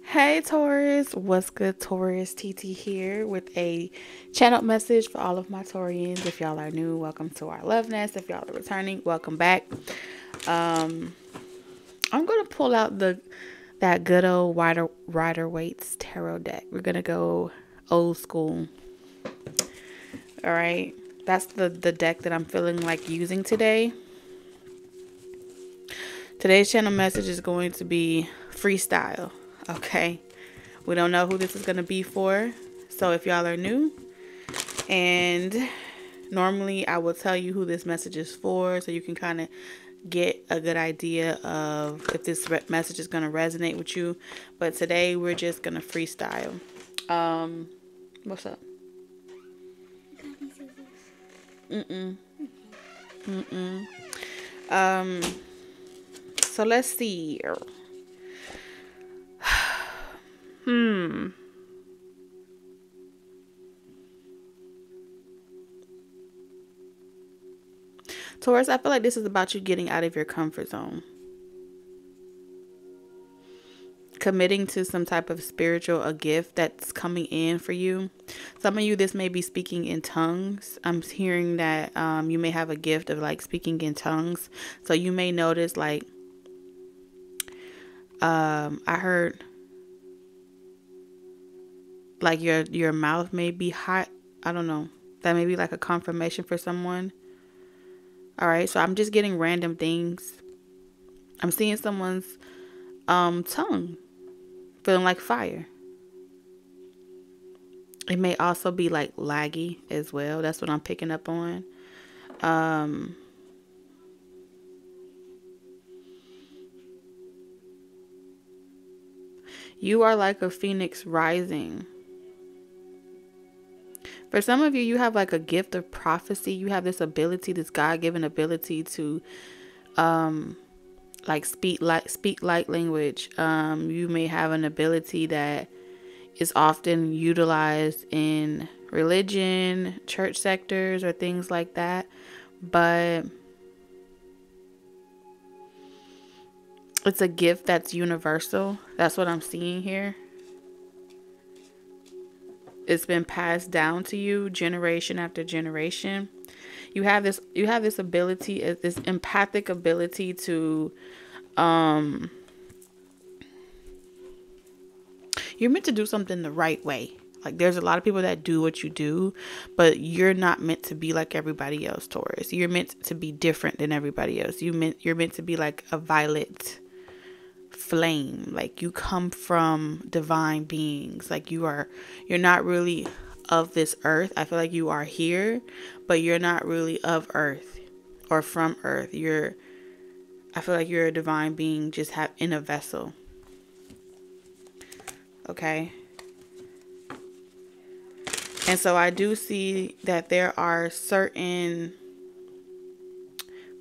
Hey Taurus, what's good Taurus? TT here with a channel message for all of my Taurians. If y'all are new, welcome to our love nest. If y'all are returning, welcome back. I'm gonna pull out that good old Rider-Waite's tarot deck. We're gonna go old school. All right, that's the deck that I'm feeling like using today. Today's channel message is going to be freestyle. Okay, we don't know who this is going to be for, so if y'all are new, and normally I will tell you who this message is for so you can kind of get a good idea of if this message is going to resonate with you, but today we're just going to freestyle. What's up? So let's see. Taurus, I feel like this is about you getting out of your comfort zone. Committing to some type of a gift that's coming in for you. Some of you, this may be speaking in tongues. I'm hearing that you may have a gift of like speaking in tongues. So you may notice like, I heard like your mouth may be hot. I don't know. That may be like a confirmation for someone. All right, so I'm just getting random things. I'm seeing someone's tongue feeling like fire. It may also be like laggy as well. That's what I'm picking up on. You are like a phoenix rising. For some of you, you have like a gift of prophecy. You have this ability, this God-given ability to like speak light language. You may have an ability that is often utilized in religion, church sectors, or things like that. But it's a gift that's universal. That's what I'm seeing here. It's been passed down to you generation after generation. You have this ability, this empathic ability to you're meant to do something the right way. Like there's a lot of people that do what you do, but you're not meant to be like everybody else, Taurus. You're meant to be different than everybody else. You're meant to be like a violet flame. Like you come from divine beings. Like you're not really of this earth. I feel like you are here, but you're not really of earth or from earth. I feel like you're a divine being just in a vessel. Okay. And so I do see that there are certain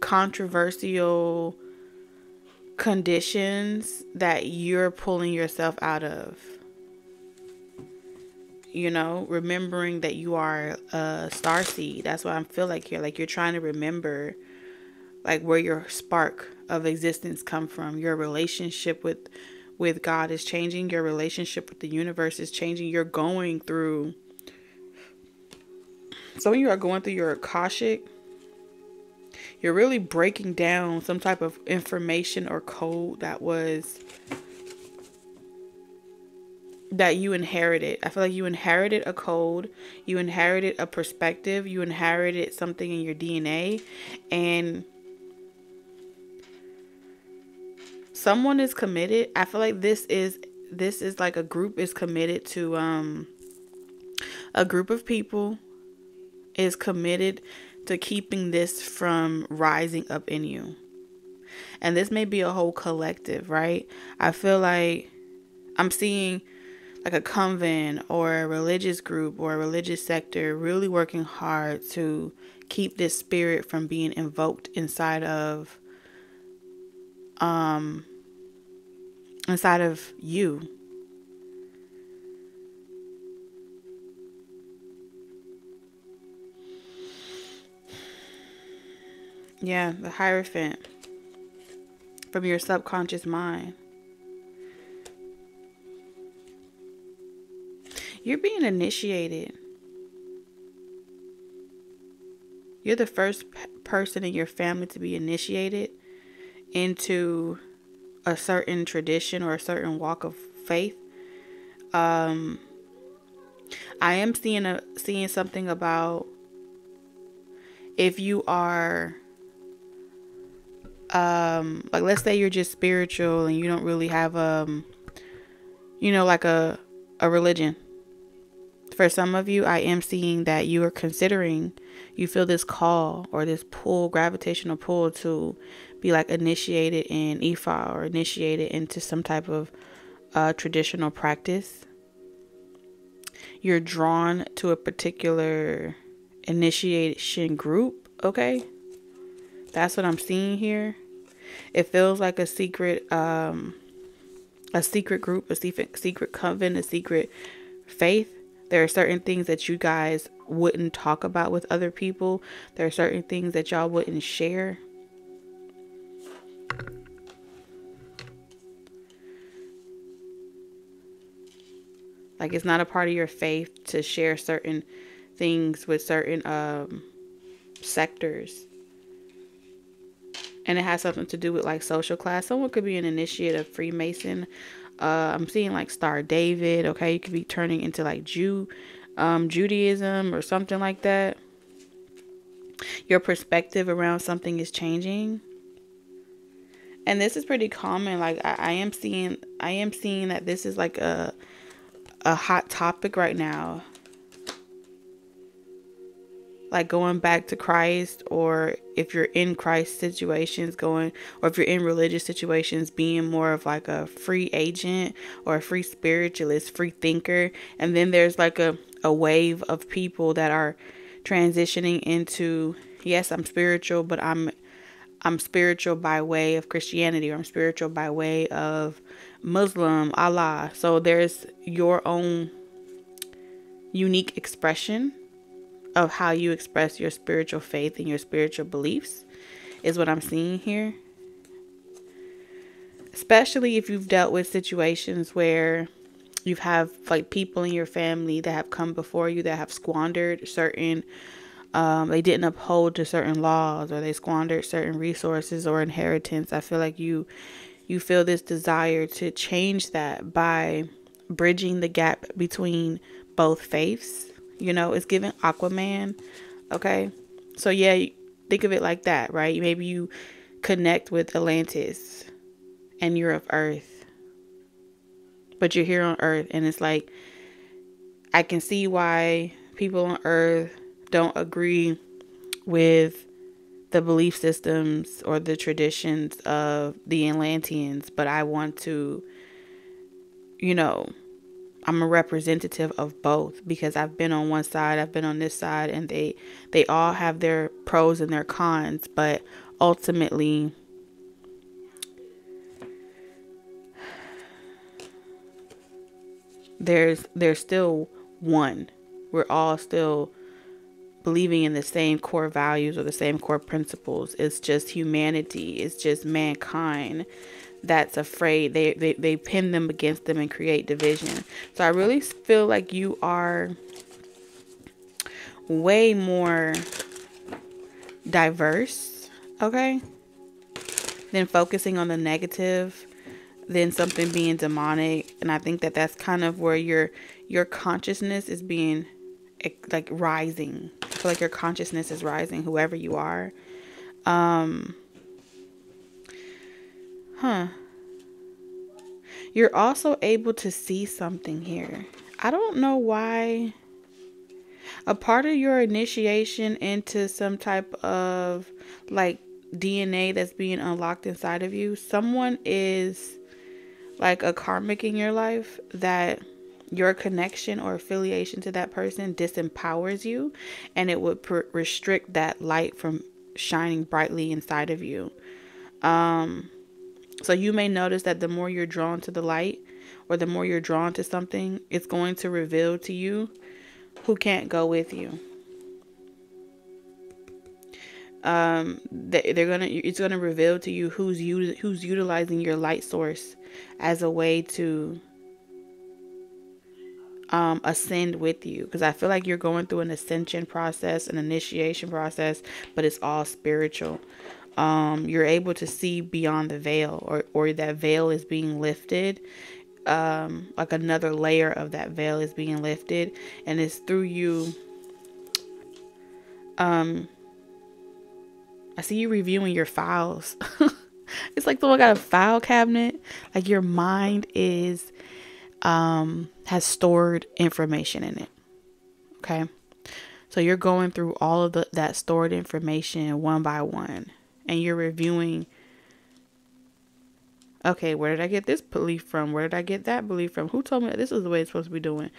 controversial conditions that you're pulling yourself out of. You know, remembering that you are a starseed. That's what I feel like here. Like you're trying to remember like where your spark of existence come from. Your relationship with God is changing. Your relationship with the universe is changing. You're going through, some of you are going through your Akashic. You're really breaking down some type of information or code that you inherited. I feel like you inherited a code. You inherited a perspective. You inherited something in your DNA. And someone is committed. I feel like this is like a group is committed to, a group of people is committed to keeping this from rising up in you. And this may be a whole collective, right? I feel like I'm seeing like a convent or a religious group or a religious sector really working hard to keep this spirit from being invoked inside of you. Yeah, the Hierophant from your subconscious mind. You're being initiated. You're the first person in your family to be initiated into a certain tradition or a certain walk of faith. I am seeing something about if you are like, let's say you're just spiritual and you don't really have like a religion. For some of you, I am seeing that you are considering, you feel this call or this pull, gravitational pull to be like initiated in Ifa or initiated into some type of traditional practice. You're drawn to a particular initiation group, okay? That's what I'm seeing here. It feels like a secret group, a secret coven, a secret faith. There are certain things that you guys wouldn't talk about with other people. There are certain things that y'all wouldn't share. Like, it's not a part of your faith to share certain things with certain sectors. And it has something to do with like social class. Someone could be an initiate of Freemason. I'm seeing like Star David. Okay, you could be turning into like Judaism or something like that. Your perspective around something is changing. And this is pretty common. Like I am seeing that this is like a hot topic right now. Like going back to Christ, or if you're in Christ situations or if you're in religious situations, being more of like a free agent or a free spiritualist, free thinker. And then there's like a wave of people that are transitioning into, yes, I'm spiritual, but I'm spiritual by way of Christianity, or I'm spiritual by way of Muslim, Allah. So there's your own unique expression of how you express your spiritual faith and your spiritual beliefs is what I'm seeing here. Especially if you've dealt with situations where you have like people in your family that have come before you that have squandered certain, they didn't uphold to certain laws, or they squandered certain resources or inheritance. I feel like you feel this desire to change that by bridging the gap between both faiths. You know, it's giving Aquaman. Okay. So yeah, think of it like that, right? Maybe you connect with Atlantis and you're of Earth, but you're here on Earth, and it's like, I can see why people on Earth don't agree with the belief systems or the traditions of the Atlanteans, but I want to, I'm a representative of both, because I've been on one side, I've been on this side, and they all have their pros and their cons, but ultimately there's still one. We're all still believing in the same core values or the same core principles. It's just humanity. It's just mankind that's afraid. They pin them against them and create division. So I really feel like you are way more diverse, okay, than focusing on the negative, than something being demonic. And I think that that's kind of where your consciousness is being like rising. I feel like your consciousness is rising, whoever you are. You're also able to see something here. I don't know why. A part of your initiation into some type of like DNA that's being unlocked inside of you, someone is like a karmic in your life that your connection or affiliation to that person disempowers you, and it would restrict that light from shining brightly inside of you. So you may notice that the more you're drawn to the light, or the more you're drawn to something, it's going to reveal to you who can't go with you. It's gonna reveal to you who's utilizing your light source as a way to ascend with you, because I feel like you're going through an ascension process, an initiation process, but it's all spiritual. You're able to see beyond the veil, or that veil is being lifted. Like another layer of that veil is being lifted, and it's through you. I see you reviewing your files. It's like someone got a file cabinet. Like your mind is has stored information in it. Okay. So you're going through all of that stored information one by one, and you're reviewing, okay, where did I get this belief from? Where did I get that belief from? Who told me that this is the way it's supposed to be doing?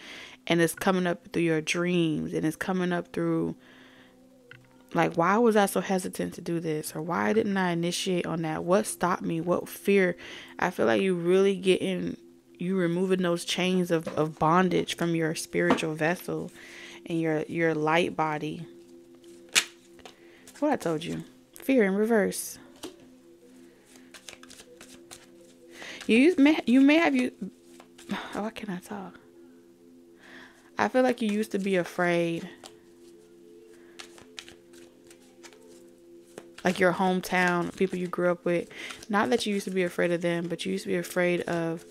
And it's coming up through your dreams, and it's coming up through, like, why was I so hesitant to do this? Or why didn't I initiate on that? What stopped me? What fear? I feel like you really you removing those chains of bondage from your spiritual vessel and your light body. What I told you. Fear in reverse. You may have oh, why can't I talk? I feel like you used to be afraid. Like your hometown, people you grew up with. Not that you used to be afraid of them, but you used to be afraid of,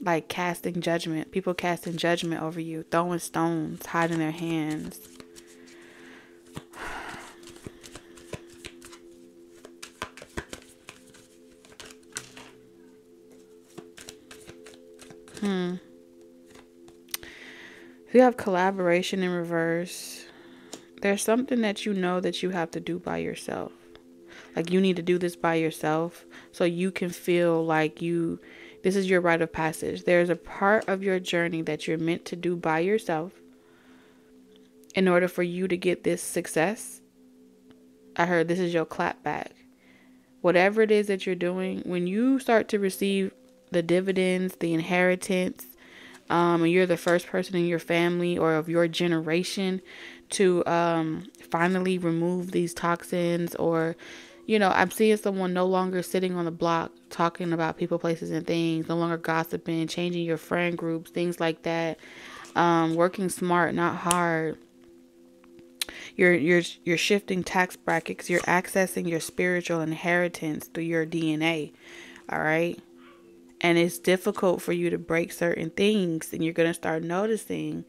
like, casting judgment. People casting judgment over you. Throwing stones, hiding their hands. If you have collaboration in reverse, there's something that you know that you have to do by yourself. Like, you need to do this by yourself so you can feel like this is your rite of passage. There's a part of your journey that you're meant to do by yourself in order for you to get this success. I heard this is your clap back. Whatever it is that you're doing, when you start to receive the dividends, the inheritance, and you're the first person in your family or of your generation to finally remove these toxins, or, I'm seeing someone no longer sitting on the block talking about people, places, and things, no longer gossiping, changing your friend groups, things like that. Working smart, not hard. You're shifting tax brackets. You're accessing your spiritual inheritance through your DNA. All right. And it's difficult for you to break certain things. And you're going to start noticing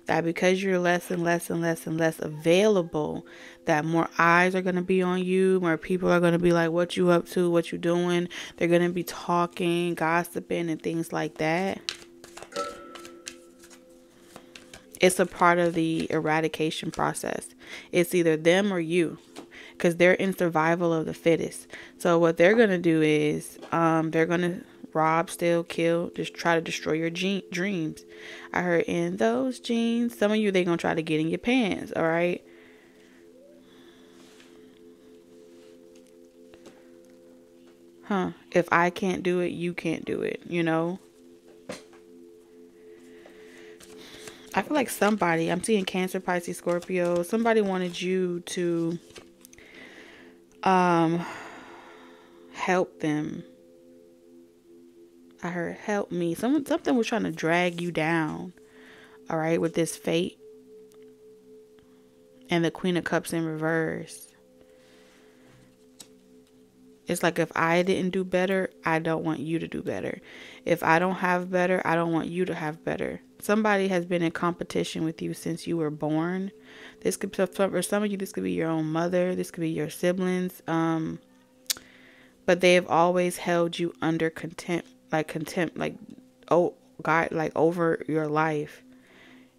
that because you're less and less and less and less available, that more eyes are going to be on you. More people are going to be like, what you up to? What you doing? They're going to be talking, gossiping, and things like that. It's a part of the eradication process. It's either them or you, because they're in survival of the fittest. So what they're going to do is they're going to rob, steal, kill, just try to destroy your dreams. I heard in those jeans. Some of you, they're going to try to get in your pants. All right. If I can't do it, you can't do it, I feel like somebody, I'm seeing Cancer, Pisces, Scorpio, somebody wanted you to help them. I heard help me. Something was trying to drag you down. All right, with this fate and the Queen of Cups in reverse. It's like, if I didn't do better, I don't want you to do better. If I don't have better, I don't want you to have better. Somebody has been in competition with you since you were born. This could, for some of you, this could be your own mother. This could be your siblings. But they have always held you under contempt, like, oh God, like over your life,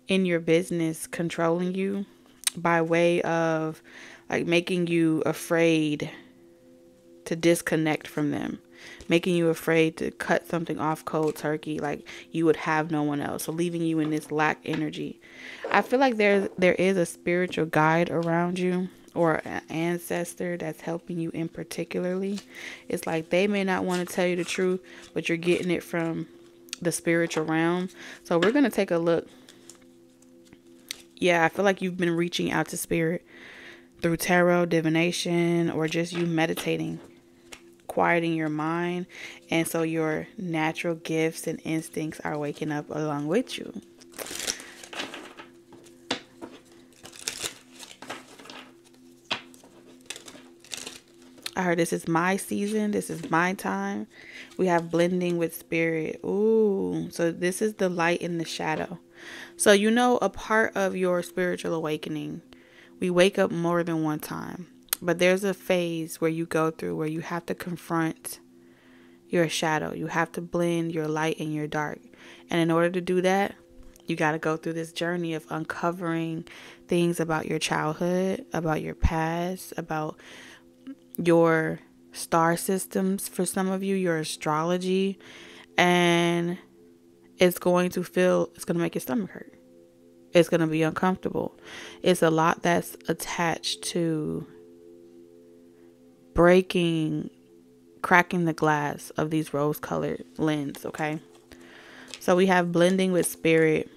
in your business, controlling you by way of like making you afraid to disconnect from them, making you afraid to cut something off cold turkey, like you would have no one else, so leaving you in this lack energy. I feel like there is a spiritual guide around you, or an ancestor that's helping you in particularly. It's like they may not want to tell you the truth, but you're getting it from the spiritual realm. So we're going to take a look. Yeah, I feel like you've been reaching out to spirit through tarot, divination, or just you meditating quieting your mind. And so your natural gifts and instincts are waking up along with you. I heard this is my season. This is my time. We have blending with spirit. Ooh, so this is the light and the shadow. So, you know, a part of your spiritual awakening, we wake up more than one time. But there's a phase where you go through where you have to confront your shadow. You have to blend your light and your dark. And in order to do that, you got to go through this journey of uncovering things about your childhood, about your past, about your star systems, for some of you, your astrology, and it's going to make your stomach hurt. It's going to be uncomfortable. It's a lot that's attached to cracking the glass of these rose-colored lens, okay? So we have blending with spirit.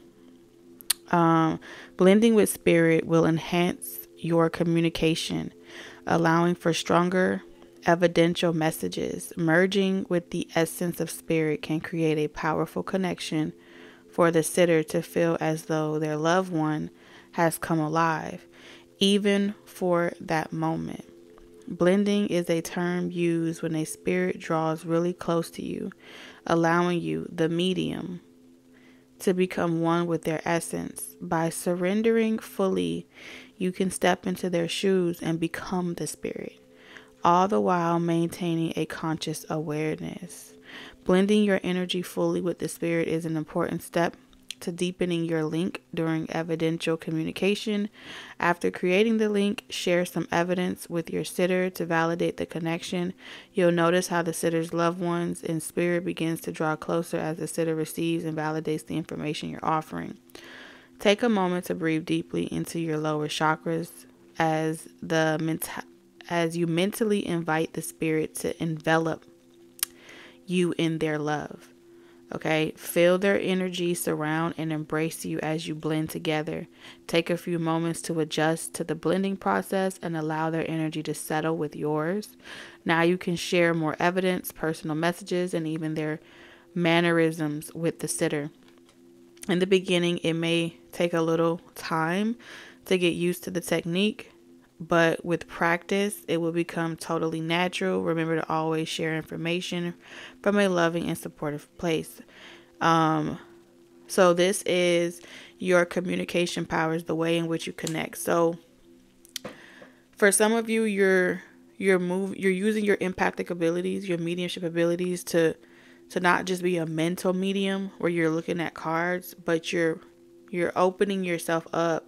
Blending with spirit will enhance your communication, allowing for stronger evidential messages. Merging with the essence of spirit can create a powerful connection for the sitter to feel as though their loved one has come alive, even for that moment. Blending is a term used when a spirit draws really close to you, allowing you, the medium, to become one with their essence. By surrendering fully, you can step into their shoes and become the spirit, all the while maintaining a conscious awareness. Blending your energy fully with the spirit is an important step to deepening your link during evidential communication. After creating the link, share some evidence with your sitter to validate the connection. You'll notice how the sitter's loved ones in spirit begins to draw closer as the sitter receives and validates the information you're offering. Take a moment to breathe deeply into your lower chakras as you mentally invite the spirit to envelop you in their love. Okay, feel their energy surround and embrace you as you blend together. Take a few moments to adjust to the blending process and allow their energy to settle with yours. Now you can share more evidence, personal messages, and even their mannerisms with the sitter. In the beginning, it may take a little time to get used to the technique, but with practice, it will become totally natural. Remember to always share information from a loving and supportive place. So this is your communication powers, the way in which you connect. So for some of you, you're using your empathic abilities, your mediumship abilities to not just be a mental medium where you're looking at cards, but you're opening yourself up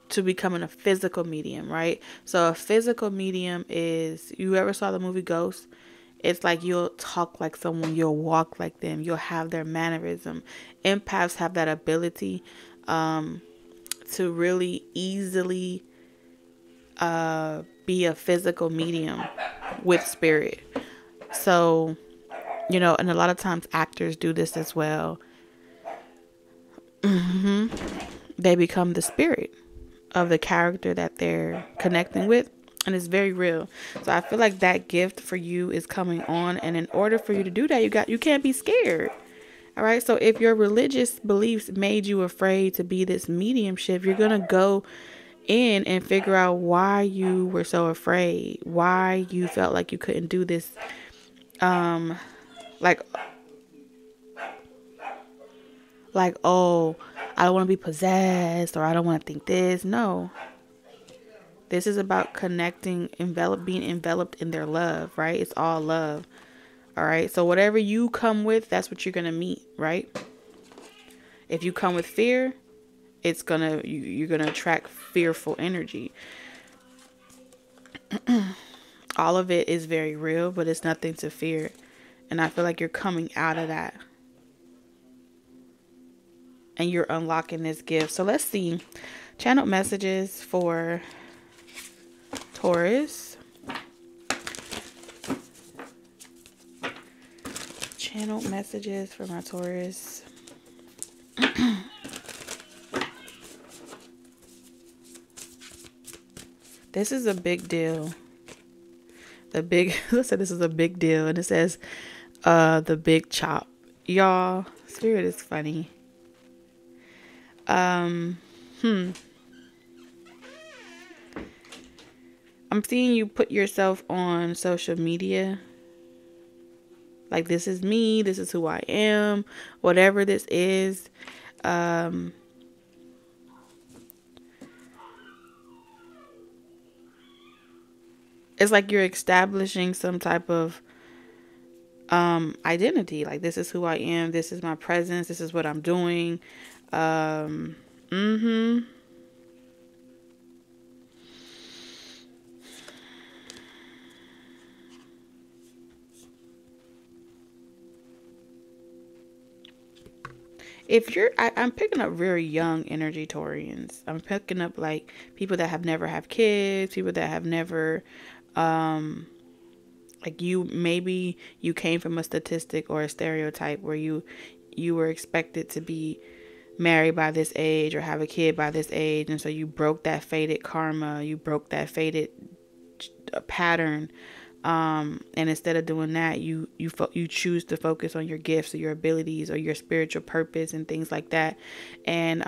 to becoming a physical medium, right? So a physical medium is, you ever saw the movie Ghost? It's like you'll talk like someone, you'll walk like them, you'll have their mannerism. Empaths have that ability to really easily be a physical medium with spirit. So, you know, and a lot of times actors do this as well. They become the spirit of the character that they're connecting with, and it's very real. So I feel like that gift for you is coming on, and in order for you to do that, you can't be scared. All right, so if your religious beliefs made you afraid to be this mediumship, you're gonna go in and figure out why you were so afraid, why you felt like you couldn't do this, like, oh, I don't want to be possessed, or I don't want to think this. No. This is about connecting, being enveloped in their love, right? It's all love. All right. So whatever you come with, that's what you're going to meet, right? If you come with fear, you're going to attract fearful energy. All of it is very real, but it's nothing to fear. And I feel like you're coming out of that. And you're unlocking this gift. So let's see. Channel messages for Taurus. Channel messages for my Taurus. This is a big deal. The big, let's say this is a big deal. And it says, the big chop. Y'all, spirit is funny. I'm seeing you put yourself on social media. Like, this is me. This is who I am. Whatever this is. It's like you're establishing some type of identity. Like, this is who I am. This is my presence. This is what I'm doing. If you're, I'm picking up very young energy Taurians. I'm picking up like people that have never had kids, people that have never, like maybe you came from a statistic or a stereotype where you were expected to be married by this age or have a kid by this age. And so you broke that fated karma, you broke that fated pattern. And instead of doing that, you choose to focus on your gifts or your abilities or your spiritual purpose and things like that. And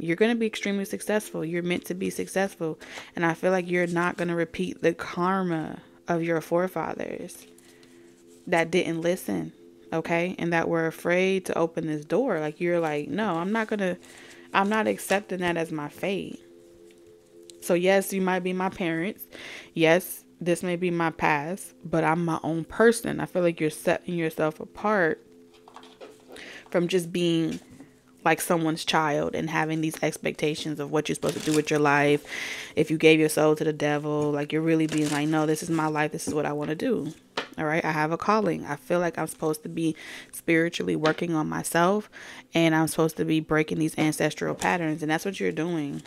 you're going to be extremely successful. You're meant to be successful. And I feel like you're not going to repeat the karma of your forefathers that didn't listen. Okay. And that were afraid to open this door. Like, you're like, no, I'm not accepting that as my fate. So yes, you might be my parents. Yes, this may be my past, but I'm my own person. I feel like you're setting yourself apart from just being like someone's child and having these expectations of what you're supposed to do with your life. If you gave your soul to the devil, like, you're really being like, no, this is my life. This is what I want to do. All right. I have a calling. I feel like I'm supposed to be spiritually working on myself, and I'm supposed to be breaking these ancestral patterns. And that's what you're doing.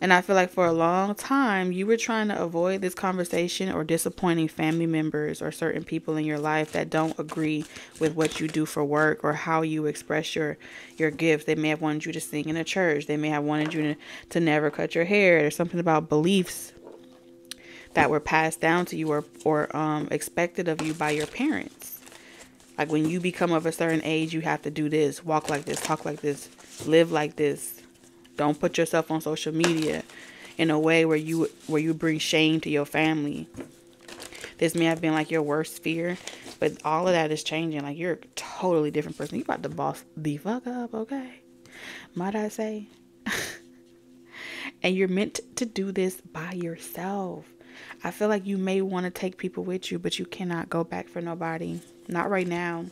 And I feel like for a long time, you were trying to avoid this conversation or disappointing family members or certain people in your life that don't agree with what you do for work or how you express your gifts. They may have wanted you to sing in a church. They may have wanted you to never cut your hair. There's something about beliefs that were passed down to you or expected of you by your parents. Like, when you become of a certain age, you have to do this, walk like this, talk like this, live like this. Don't put yourself on social media in a way where you bring shame to your family. This may have been like your worst fear, but all of that is changing. Like, you're a totally different person. You about to boss the fuck up, okay? Might I say? And you're meant to do this by yourself. I feel like you may want to take people with you, but you cannot go back for nobody. Not right now.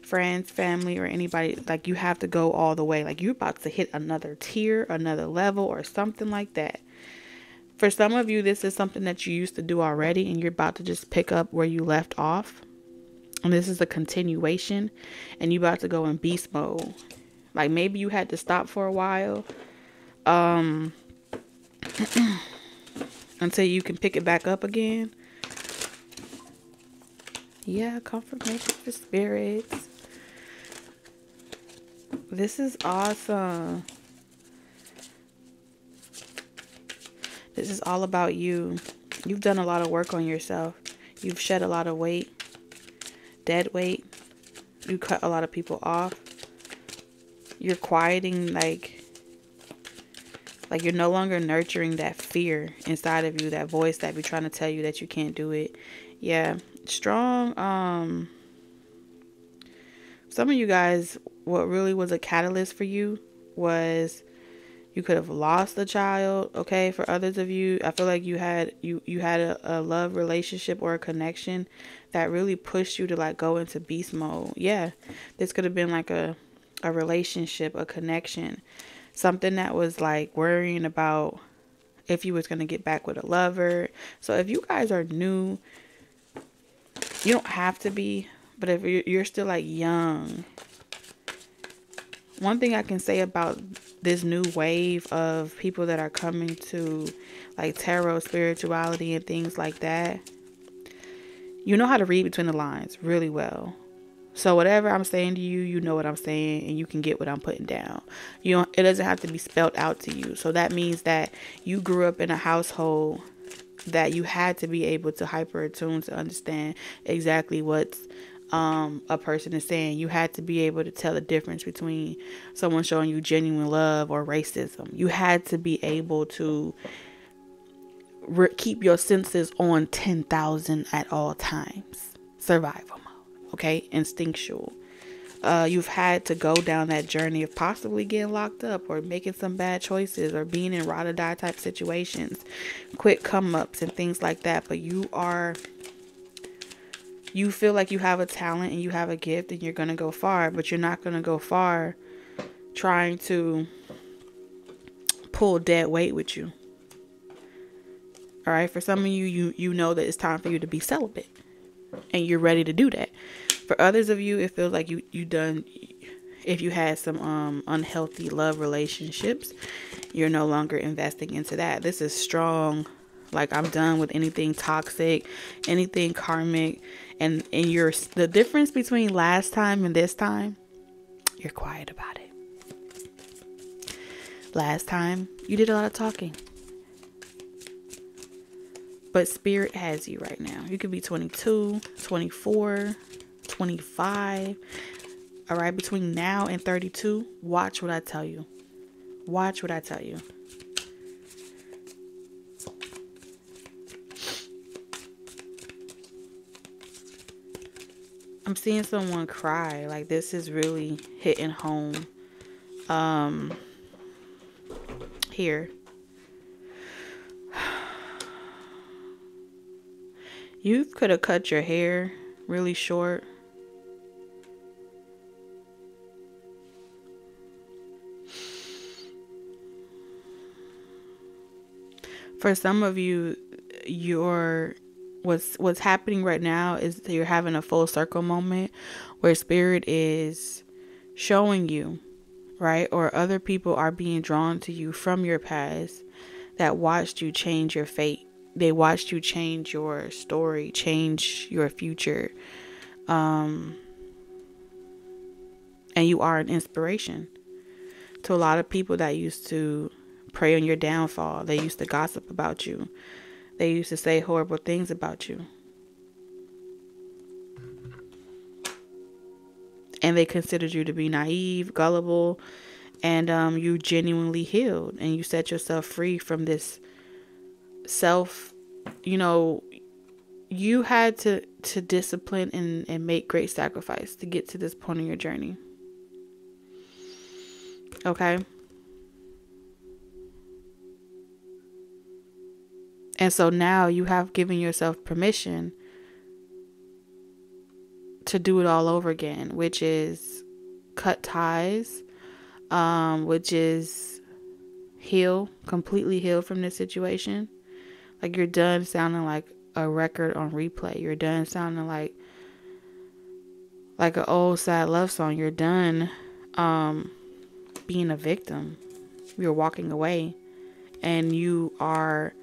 Friends, family, or anybody. Like, you have to go all the way. Like, you're about to hit another tier, another level, or something like that. For some of you, this is something that you used to do already, and you're about to just pick up where you left off. And this is a continuation, and you're about to go in beast mode. Like, maybe you had to stop for a while, until you can pick it back up again. Yeah, confirmation for spirits. This is awesome. This is all about you. You've done a lot of work on yourself. You've shed a lot of weight. Dead weight. You cut a lot of people off. You're quieting, like you're no longer nurturing that fear inside of you, that voice that be trying to tell you that you can't do it. Yeah, strong. Some of you guys, what really was a catalyst for you was you could have lost a child. Okay, for others of you, I feel like you had a love relationship or a connection that really pushed you to like go into beast mode. Yeah, this could have been like a relationship, a connection. Something that was like worrying about if you was going to get back with a lover. So if you guys are new, you don't have to be, but if you're still like young, one thing I can say about this new wave of people that are coming to like tarot, spirituality, and things like that, you know how to read between the lines really well. So whatever I'm saying to you, you know what I'm saying, and you can get what I'm putting down. It doesn't have to be spelled out to you. So that means that you grew up in a household that you had to be able to hyper attune to understand exactly what's a person is saying. You had to be able to tell the difference between someone showing you genuine love or racism. You had to be able to keep your senses on 10,000 at all times. Survival mode, okay? Instinctual. You've had to go down that journey of possibly getting locked up or making some bad choices or being in ride or die type situations, quick come ups and things like that. But you feel like you have a talent and you have a gift and you're going to go far, but you're not going to go far trying to pull dead weight with you. All right. For some of you know that it's time for you to be celibate and you're ready to do that. For others of you, it feels like you done, if you had some unhealthy love relationships, you're no longer investing into that. This is strong. Like, I'm done with anything toxic, anything karmic. And the difference between last time and this time, you're quiet about it. Last time, you did a lot of talking. But spirit has you right now. You could be 22, 24, 25. All right, between now and 32, watch what I tell you. Watch what I tell you. I'm seeing someone cry. Like, this is really hitting home. Here. You could have cut your hair really short. For some of you, what's happening right now is that you're having a full circle moment where spirit is showing you, right? Or other people are being drawn to you from your past that watched you change your fate. They watched you change your story, change your future. And you are an inspiration to a lot of people that used to prey on your downfall. They used to gossip about you. They used to say horrible things about you. And they considered you to be naive, gullible, and you genuinely healed. And you set yourself free from this self, you had to discipline and make great sacrifice to get to this point in your journey. Okay? And so now you have given yourself permission to do it all over again, which is cut ties, which is completely heal from this situation. Like, you're done sounding like a record on replay. You're done sounding like an old sad love song. You're done being a victim. You're walking away, and you are.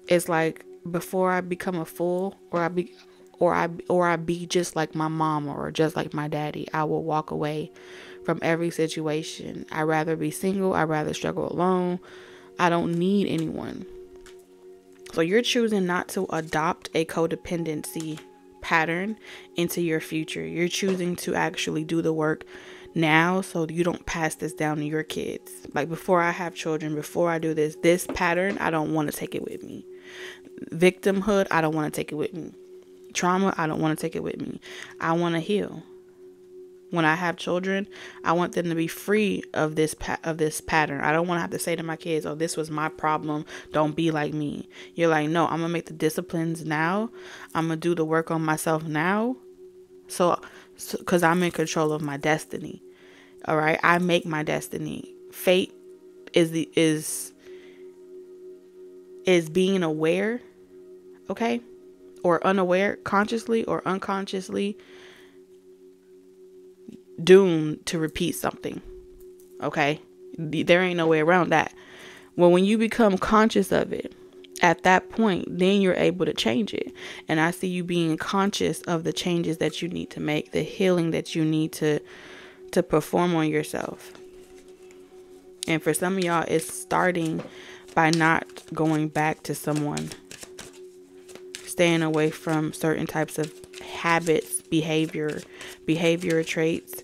It's like, before I become a fool, or I be just like my mama or just like my daddy, I will walk away from every situation. I'd rather be single. I'd rather struggle alone. I don't need anyone. So you're choosing not to adopt a codependency pattern into your future. You're choosing to actually do the work now so you don't pass this down to your kids. Like, before I have children, before I do this pattern, I don't want to take it with me. Victimhood, I don't want to take it with me. Trauma, I don't want to take it with me. I want to heal. When I have children, I want them to be free of this pattern. I don't want to have to say to my kids, oh, this was my problem, don't be like me. You're like, no, I'm going to make the disciplines now. I'm going to do the work on myself now. So, because I'm in control of my destiny. All right. I make my destiny. Fate is being aware. Okay. Or unaware, consciously or unconsciously, doomed to repeat something. Okay. There ain't no way around that. Well, when you become conscious of it, at that point, then you're able to change it. And I see you being conscious of the changes that you need to make, the healing that you need to perform on yourself. And for some of y'all, it's starting by not going back to someone, staying away from certain types of habits, behavior traits,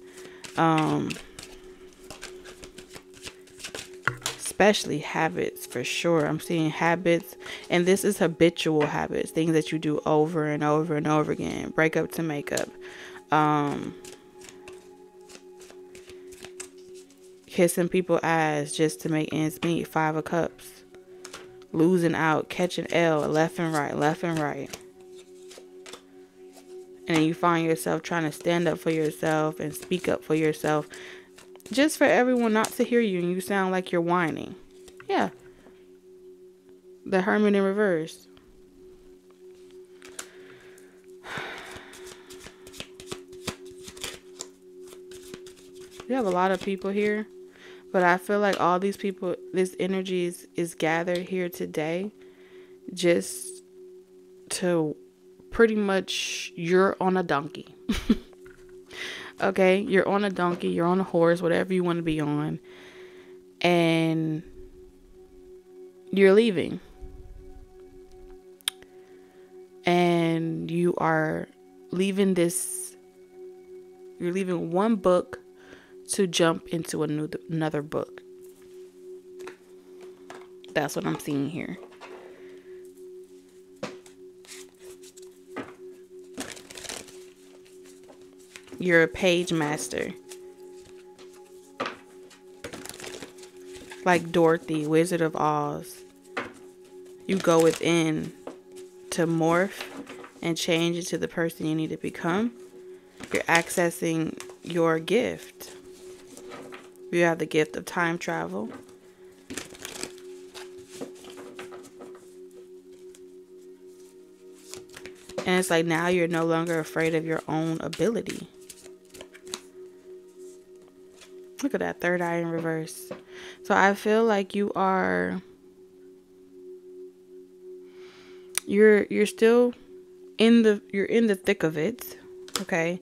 especially habits for sure. I'm seeing habits, and this is habitual habits, things that you do over and over and over again. Break up to make up. Kissing people's ass just to make ends meet. 5 of Cups. Losing out, catching L, left and right. And then you find yourself trying to stand up for yourself and speak up for yourself, just for everyone not to hear you, and you sound like you're whining. Yeah. The Hermit in reverse. You have a lot of people here, but I feel like all these people, this energy is gathered here today just to pretty much, you're on a donkey. Okay, you're on a donkey, you're on a horse, whatever you want to be on, and you're leaving. And you are leaving you're leaving one book to jump into another book. That's what I'm seeing here. You're a page master. Like Dorothy, Wizard of Oz. You go within to morph and change into the person you need to become. You're accessing your gift. You have the gift of time travel. And it's like now you're no longer afraid of your own ability. Look at that, third eye in reverse. So I feel like you're still in the thick of it, okay?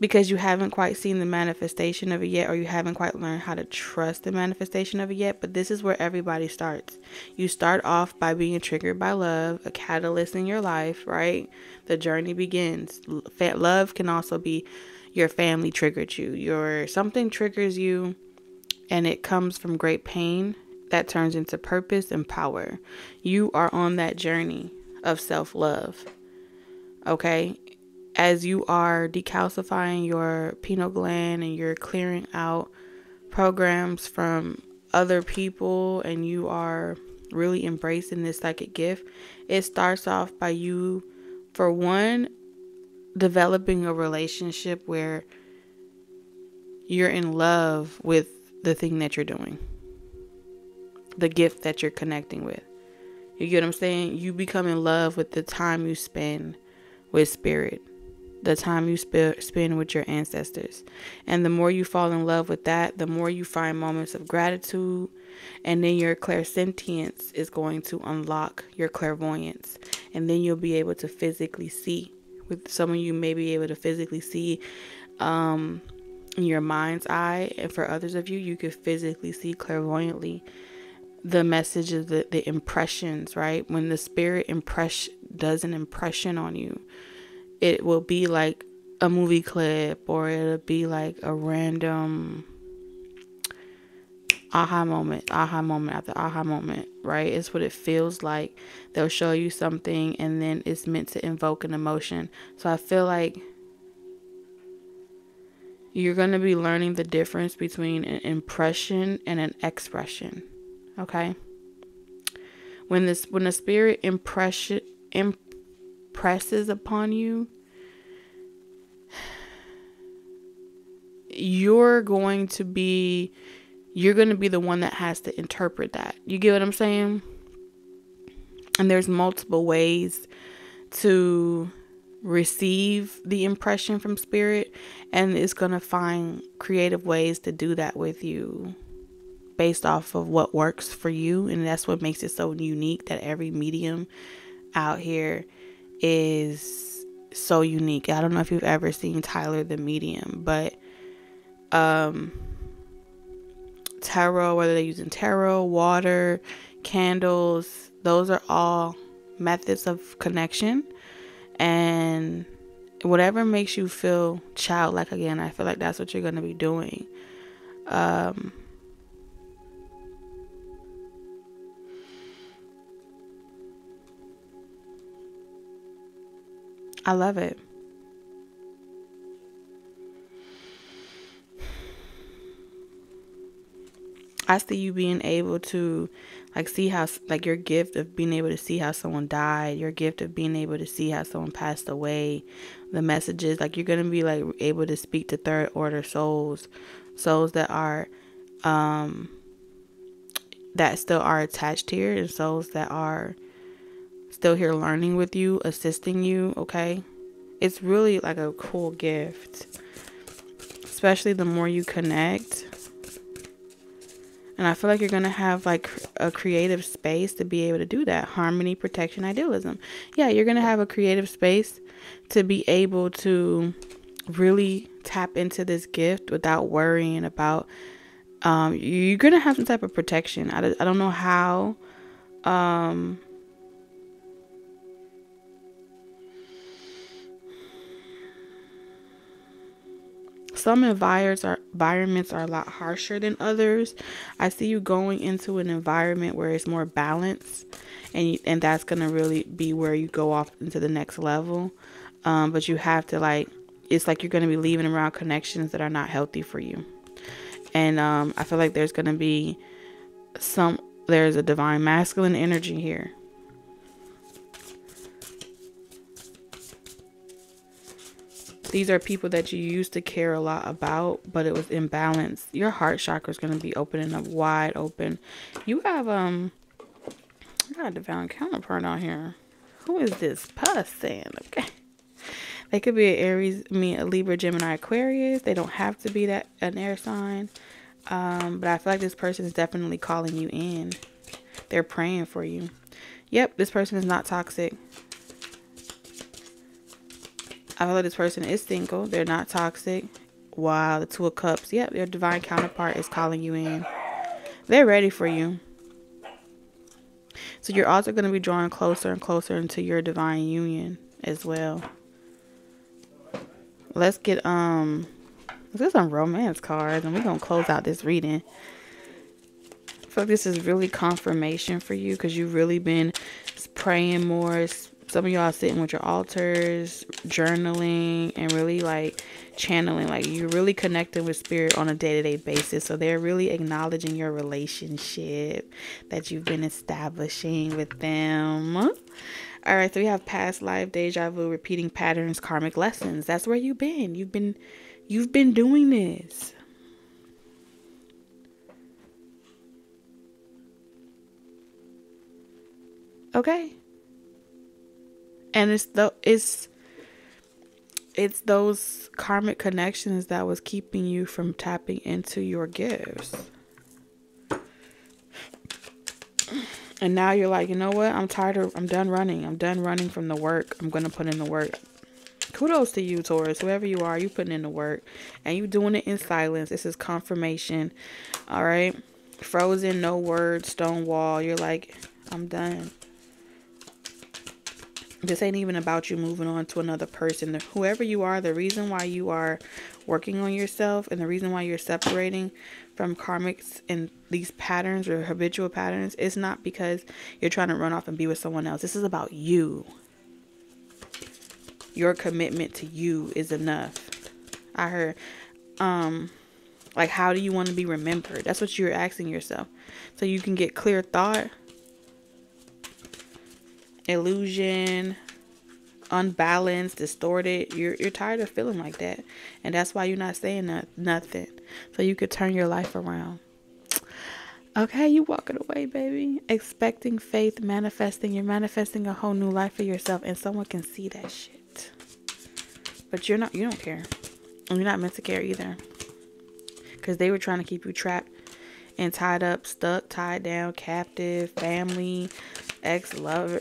Because you haven't quite seen the manifestation of it yet, or you haven't quite learned how to trust the manifestation of it yet. But this is where everybody starts. You start off by being triggered by love, a catalyst in your life, right? The journey begins. Love can also be your family triggered you. Something triggers you, and it comes from great pain that turns into purpose and power. You are on that journey of self-love, okay? As you are decalcifying your pineal gland and you're clearing out programs from other people, and you are really embracing this psychic gift, it starts off by you, for one, developing a relationship where you're in love with the thing that you're doing, the gift that you're connecting with. You get what I'm saying? You become in love with the time you spend with spirit, the time you spend with your ancestors. And the more you fall in love with that, the more you find moments of gratitude, and then your clairsentience is going to unlock your clairvoyance, and then you'll be able to physically see. With some of you may be able to physically see in your mind's eye, and for others of you, you could physically see clairvoyantly the messages, the impressions, right? When the spirit does an impression on you, it will be like a movie clip, or it'll be like a random aha moment after aha moment, right? It's what it feels like. They'll show you something, and then it's meant to invoke an emotion. So I feel like you're going to be learning the difference between an impression and an expression, okay? When the spirit impresses upon you, you're going to be the one that has to interpret that. You get what I'm saying? And there's multiple ways to receive the impression from spirit, and it's going to find creative ways to do that with you based off of what works for you. And that's what makes it so unique, that every medium out here is so unique. I don't know if you've ever seen Tyler the Medium, but tarot, whether they're using tarot, water, candles, those are all methods of connection. And whatever makes you feel childlike, again, I feel like that's what you're going to be doing. I love it. I see you being able to like see how, like, your gift of being able to see how someone died, your gift of being able to see how someone passed away, the messages, like, you're going to be like able to speak to third order souls that are that still are attached here, and souls that are still here learning with you, assisting you. Okay, it's really like a cool gift, especially the more you connect. And I feel like you're going to have like a creative space to be able to do that. Harmony, protection, idealism. Yeah, you're going to have a creative space to be able to really tap into this gift without worrying about, you're going to have some type of protection. I don't know how, some environments are a lot harsher than others. I see you going into an environment where it's more balanced, and that's going to really be where you go off into the next level. But you have to, like, it's like you're going to be leaving around connections that are not healthy for you. And I feel like there's going to be there's a divine masculine energy here. These are people that you used to care a lot about, but it was imbalanced. Your heart chakra is going to be opening up wide open. You have I got a divine counterpart on here. Who is this person? Okay, they could be an Aries, a Libra, Gemini, Aquarius. They don't have to be an air sign. But I feel like this person is definitely calling you in. They're praying for you. Yep, this person is not toxic. I feel like this person is single. They're not toxic. Wow, the Two of Cups. Yep, your divine counterpart is calling you in. They're ready for you. So you're also going to be drawing closer and closer into your divine union as well. Let's get some romance cards, and we're going to close out this reading. I feel like this is really confirmation for you, because you've really been praying more. Some of y'all sitting with your altars, journaling, and really like channeling. Like, you're really connecting with spirit on a day-to-day basis. So they're really acknowledging your relationship that you've been establishing with them. All right, so we have past life, deja vu, repeating patterns, karmic lessons. That's where you've been. You've been doing this. Okay. And it's those karmic connections that was keeping you from tapping into your gifts. And now you're like, you know what? I'm done running. I'm done running from the work. I'm going to put in the work. Kudos to you, Taurus. Whoever you are, you putting in the work. And you doing it in silence. This is confirmation. All right? Frozen, no words, stone wall. You're like, I'm done. This ain't even about you moving on to another person. Whoever you are, the reason why you are working on yourself and the reason why you're separating from karmics and these patterns or habitual patterns is not because you're trying to run off and be with someone else. This is about you. Your commitment to you is enough. I heard, like, how do you want to be remembered? That's what you're asking yourself. So you can get clear thought. Illusion, unbalanced, distorted. You're tired of feeling like that, and that's why you're not saying nothing, so you could turn your life around. Okay, you walking away, baby, expecting faith, manifesting. You're manifesting a whole new life for yourself, and someone can see that shit, but you don't care, and you're not meant to care either, because they were trying to keep you trapped and tied up, stuck, tied down, captive, family, ex-lover.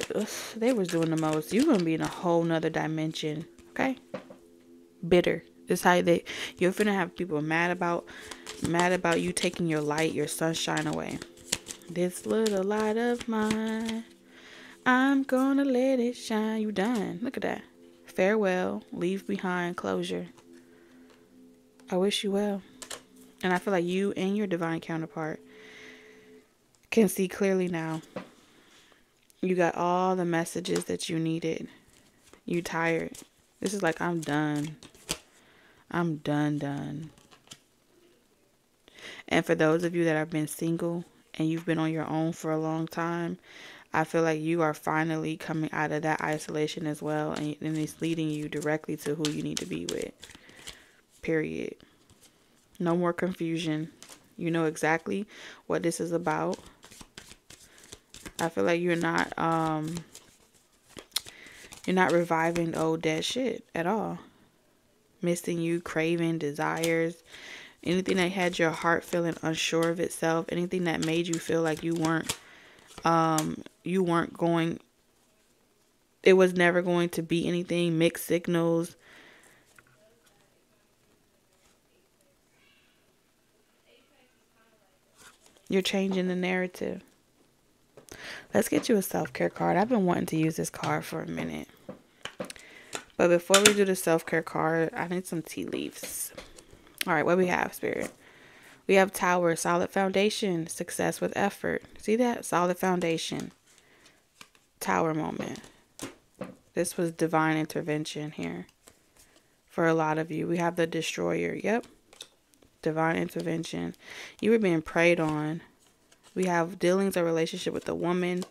They was doing the most. You're going to be in a whole nother dimension. Okay? Bitter. This how you're finna have people mad about you taking your light, your sunshine away. This little light of mine, I'm gonna let it shine. You done. Look at that. Farewell, leave behind, closure. I wish you well. And I feel like you and your divine counterpart can see clearly now. You got all the messages that you needed. You tired. This is like, I'm done. I'm done. And for those of you that have been single and you've been on your own for a long time, I feel like you are finally coming out of that isolation as well. And it's leading you directly to who you need to be with. Period. No more confusion. You know exactly what this is about. I feel like you're not reviving the old dead shit at all. Missing you, craving, desires, anything that had your heart feeling unsure of itself, anything that made you feel like you weren't going, it was never going to be anything, mixed signals. You're changing the narrative. Let's get you a self-care card. I've been wanting to use this card for a minute. But before we do the self-care card, I need some tea leaves. All right, what we have, Spirit? We have Tower, solid foundation, success with effort. See that? Solid foundation. Tower moment. This was divine intervention here. For a lot of you, we have the Destroyer. Yep. Divine intervention. You were being preyed on. We have dealings or relationship with a woman.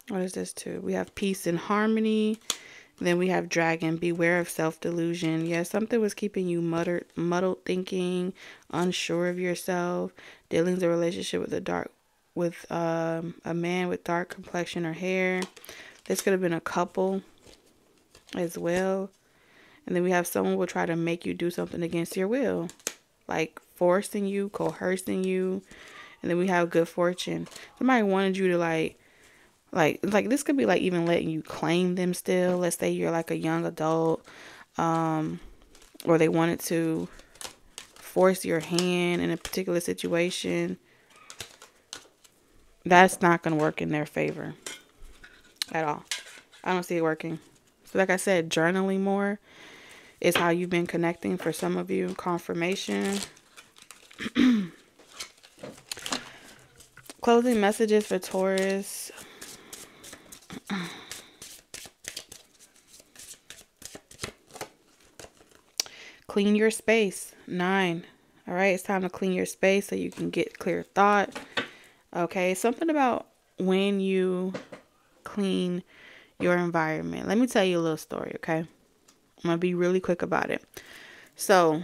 What is this too? We have peace and harmony. Then we have Dragon. Beware of self-delusion. Yeah, something was keeping you muddled thinking, unsure of yourself. Dealings or relationship with a man with dark complexion or hair. This could have been a couple as well. And then we have someone will try to make you do something against your will, like forcing you, coercing you. And then we have good fortune. Somebody wanted you to like this could be like even letting you claim them still. Let's say you're like a young adult, or they wanted to force your hand in a particular situation. That's not going to work in their favor at all. I don't see it working. So like I said, journaling more is how you've been connecting for some of you. Confirmation. Closing messages for Taurus. Clean your space. 9. All right, it's time to clean your space so you can get clear thought. Okay, something about when you clean your environment. Let me tell you a little story, okay? I'm going to be really quick about it. So,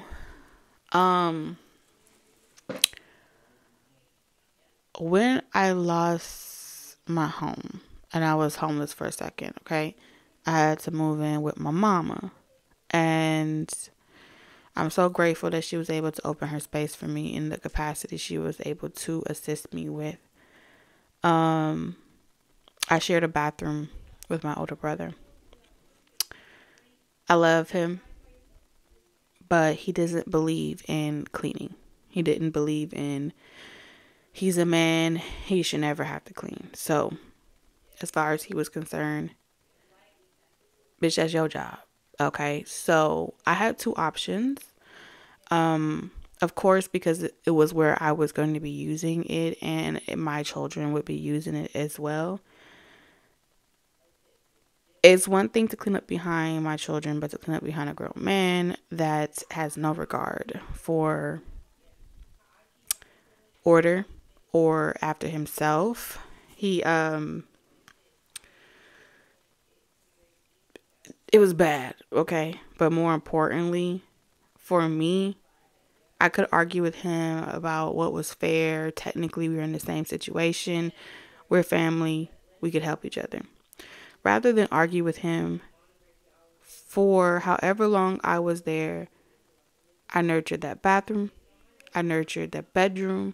when I lost my home and I was homeless for a second, okay, I had to move in with my mama. And I'm so grateful that she was able to open her space for me in the capacity she was able to assist me with. I shared a bathroom with my older brother. I love him, but he doesn't believe in cleaning. He didn't believe in, he's a man, he should never have to clean. So, as far as he was concerned, bitch, that's your job. Okay, so I had 2 options. Of course, because it was where I was going to be using it and my children would be using it as well. It's one thing to clean up behind my children, but to clean up behind a grown man that has no regard for order or after himself. It was bad, okay? But more importantly, for me, I could argue with him about what was fair. Technically, we were in the same situation. We're family. We could help each other. Rather than argue with him, for however long I was there, I nurtured that bathroom. I nurtured that bedroom.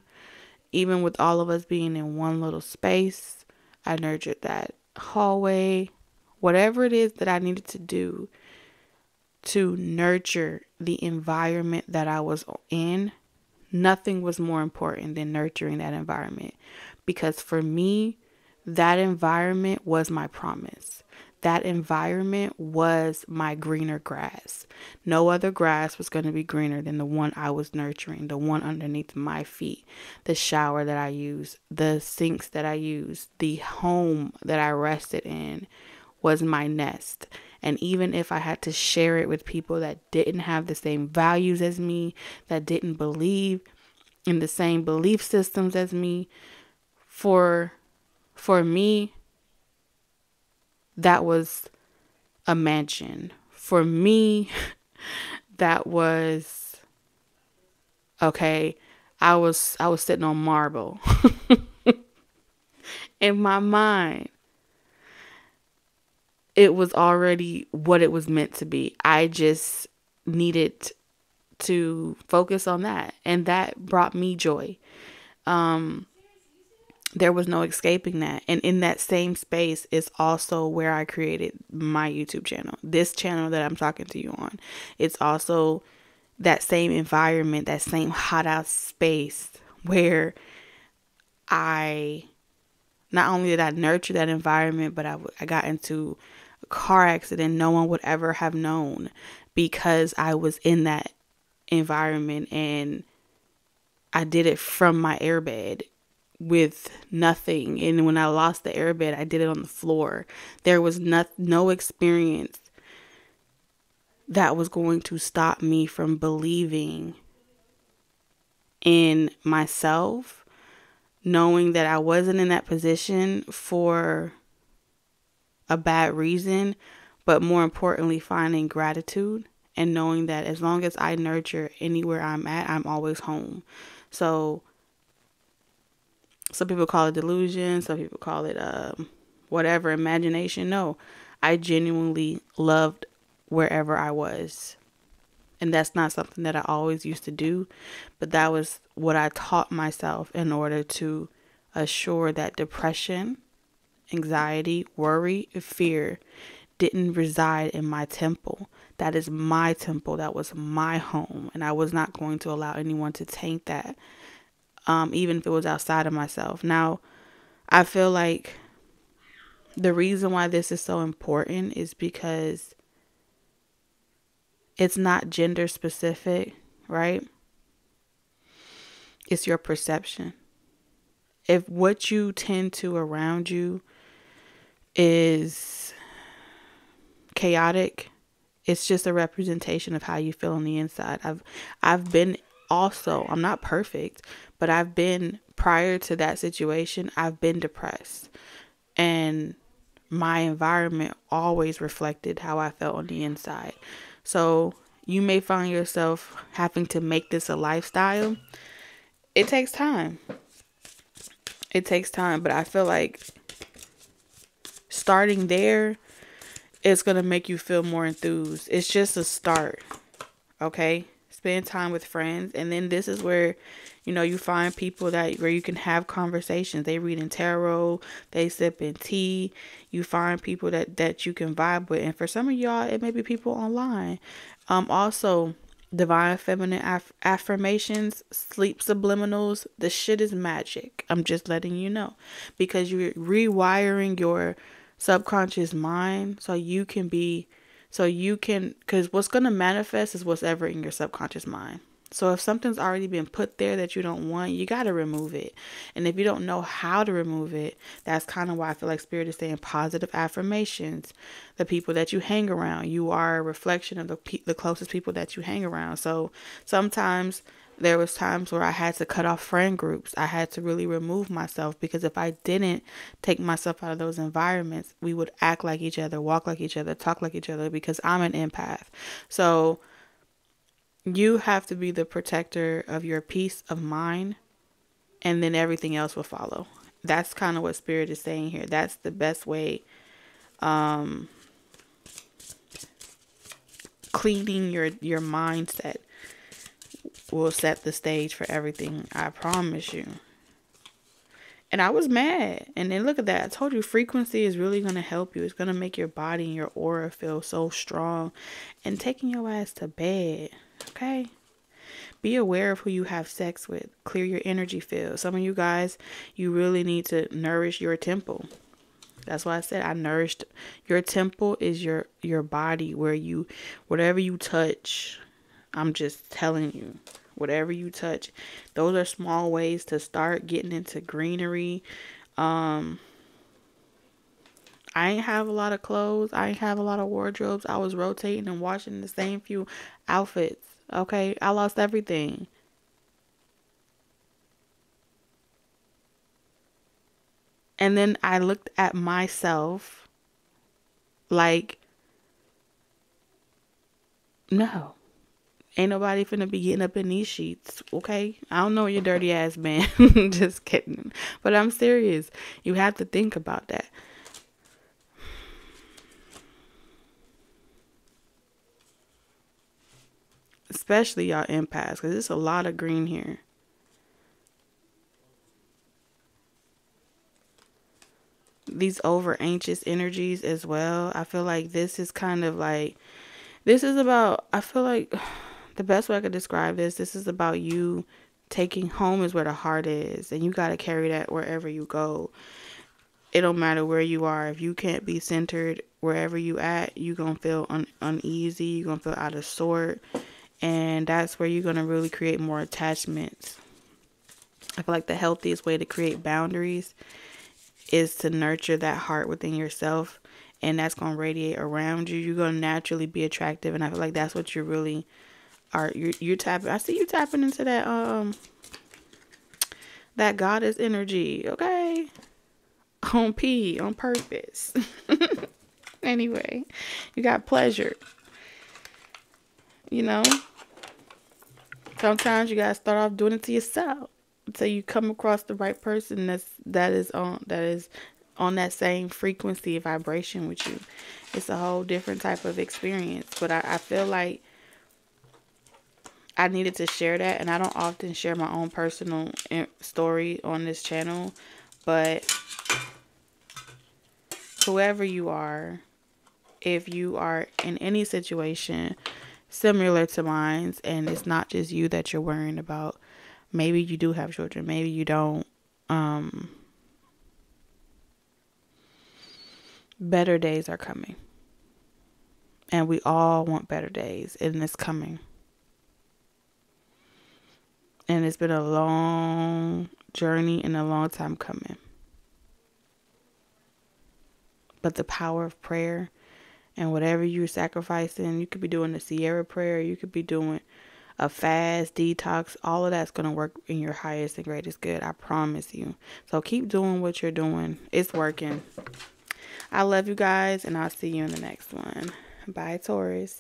Even with all of us being in one little space, I nurtured that hallway, whatever it is that I needed to do to nurture the environment that I was in, nothing was more important than nurturing that environment. Because for me, that environment was my promise. That environment was my greener grass. No other grass was going to be greener than the one I was nurturing, the one underneath my feet, the shower that I used, the sinks that I used, the home that I rested in was my nest. And even if I had to share it with people that didn't have the same values as me, that didn't believe in the same belief systems as me, for me, that was a mansion. For me, that was okay. I was sitting on marble in my mind. It was already what it was meant to be. I just needed to focus on that, and that brought me joy. There was no escaping that. And in that same space is also where I created my YouTube channel. This channel that I'm talking to you on. It's also that same environment, that same hot out space where I, not only did I nurture that environment, but I got into a car accident no one would ever have known because I was in that environment, and I did it from my airbed with nothing. And when I lost the airbed, I did it on the floor. There was no experience that was going to stop me from believing in myself, knowing that I wasn't in that position for a bad reason, but more importantly, finding gratitude and knowing that as long as I nurture anywhere I'm at, I'm always home. So some people call it delusion. Some people call it whatever, imagination. No, I genuinely loved wherever I was. And that's not something that I always used to do. But that was what I taught myself in order to assure that depression, anxiety, worry, fear didn't reside in my temple. That is my temple. That was my home. And I was not going to allow anyone to taint that. Even if it was outside of myself. Now, I feel like the reason why this is so important is because it's not gender specific, right? It's your perception. If what you tend to around you is chaotic, it's just a representation of how you feel on the inside. I've been also, I'm not perfect, but I've been, prior to that situation, I've been depressed. And my environment always reflected how I felt on the inside. So you may find yourself having to make this a lifestyle. It takes time. It takes time, but I feel like starting there is going to make you feel more enthused. It's just a start, okay? Spend time with friends, and then this is where, you find people where you can have conversations. They read in tarot, they sip in tea. You find people that you can vibe with, and for some of y'all, it may be people online. Also, divine feminine affirmations, sleep subliminals. The shit is magic. I'm just letting you know, because you're rewiring your subconscious mind because what's going to manifest is what's ever in your subconscious mind. So if something's already been put there that you don't want, you got to remove it. And if you don't know how to remove it, that's kind of why I feel like Spirit is saying positive affirmations. The people that you hang around, you are a reflection of the closest people that you hang around. So sometimes there was times where I had to cut off friend groups. I had to really remove myself, because if I didn't take myself out of those environments, we would act like each other, walk like each other, talk like each other, because I'm an empath. So you have to be the protector of your peace of mind, and then everything else will follow. That's kind of what Spirit is saying here. That's the best way. Cleaning your mindset will set the stage for everything. I promise you. And I was mad. And then look at that. I told you frequency is really going to help you. It's going to make your body and your aura feel so strong. And taking your ass to bed. Okay? Be aware of who you have sex with. Clear your energy field. Some of you guys, you really need to nourish your temple. That's why I said I nourished. Your temple is your body, where you, whatever you touch, I'm just telling you, whatever you touch, those are small ways to start getting into greenery. I ain't have a lot of clothes. I ain't have a lot of wardrobes. I was rotating and washing the same few outfits. Okay, I lost everything. And then I looked at myself like, no, ain't nobody finna be getting up in these sheets, okay? I don't know your dirty ass man. Just kidding. But I'm serious. You have to think about that. Especially y'all empaths, because there's a lot of green here. These over anxious energies as well. I feel like this is kind of like, this is about, I feel like the best way I could describe this is about you taking home is where the heart is. And you got to carry that wherever you go. It don't matter where you are. If you can't be centered wherever you at, you're going to feel uneasy. You're going to feel out of sort. And that's where you're going to really create more attachments. I feel like the healthiest way to create boundaries is to nurture that heart within yourself, and that's going to radiate around you. You're going to naturally be attractive, and I feel like that's what you really are. You're tapping. I see you tapping into that goddess energy, okay? On purpose. Anyway, you got pleasure. You know, sometimes you got to start off doing it to yourself until you come across the right person that is on that same frequency vibration with you. It's a whole different type of experience. But I feel like I needed to share that, and I don't often share my own personal story on this channel, but whoever you are, if you are in any situation similar to mine, and it's not just you that you're worrying about, maybe you do have children, maybe you don't, better days are coming. And we all want better days, and it's coming. And it's been a long journey and a long time coming. But the power of prayer and whatever you're sacrificing, you could be doing the Sierra prayer, you could be doing a fast, detox, all of that's going to work in your highest and greatest good. I promise you. So keep doing what you're doing. It's working. I love you guys, and I'll see you in the next one. Bye, Taurus.